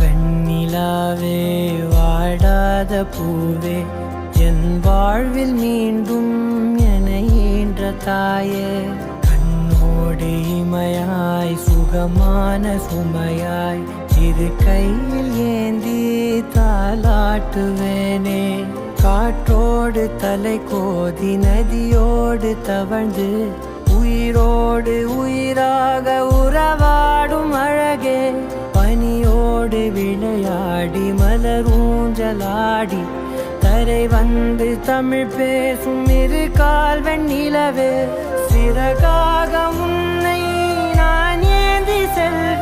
வெண்ணிலாவே வாடாத பூவே என் வாழ்வில் மீண்டும் என ஈன்ற தாயே கண்ணோடு இமையாய் சுகமான சுமையாய் இரு கையில் ஏந்தி தாலாட்டுவேனே காற்றோடு தலை கோதி நதியோடு தவழ்ந்து உயிரோடு உயிராக உறவாடும் அழகே பனியோடு விளையாடி மலரூஞ்சலாடி தரை வந்து தமிழ் பேசும் இரு கால் வெண்ணிலவே சிறகாக உன்னை நான் ஏந்தி செல்வேன்